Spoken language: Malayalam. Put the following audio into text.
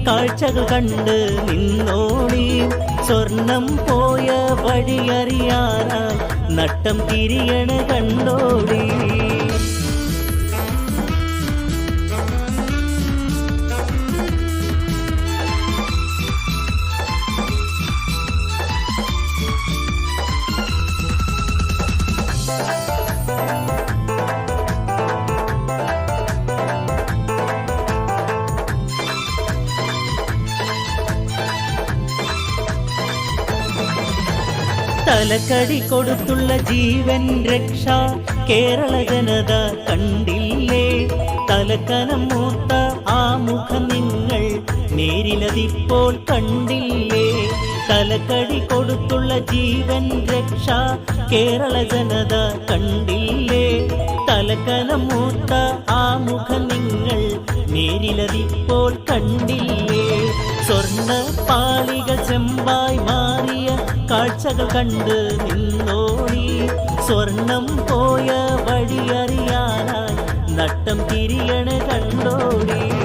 കാഴ്ചകൾ കണ്ട് നിന്നോളി. സ്വർണം പോയ വഴിയറിയാനായി നട്ടം തിരിയണ കണ്ടോളി. തലക്കടി കൊടുത്തുള്ള ജീവൻ രക്ഷ കേരള ജനത കണ്ടില്ലേ? തലക്കനം മൂത്ത ആ മുഖം നിങ്ങൾ നേരിലതിപ്പോൾ കണ്ടില്ലേ? തലക്കടി കൊടുത്തുള്ള ജീവൻ രക്ഷ കേരള ജനത കണ്ടില്ലേ? തലക്കനം മൂത്ത ആ മുഖം നിങ്ങൾ നേരിലതിപ്പോൾ കണ്ടില്ലേ? സ്വർണ്ണ പാളികൾ ചെമ്പായി മാറിയ കാഴ്ചകൾ കണ്ട് നിന്നോളി. സ്വർണം പോയ വഴിയറിയാനായി നട്ടം തിരിയണ കണ്ടോളി.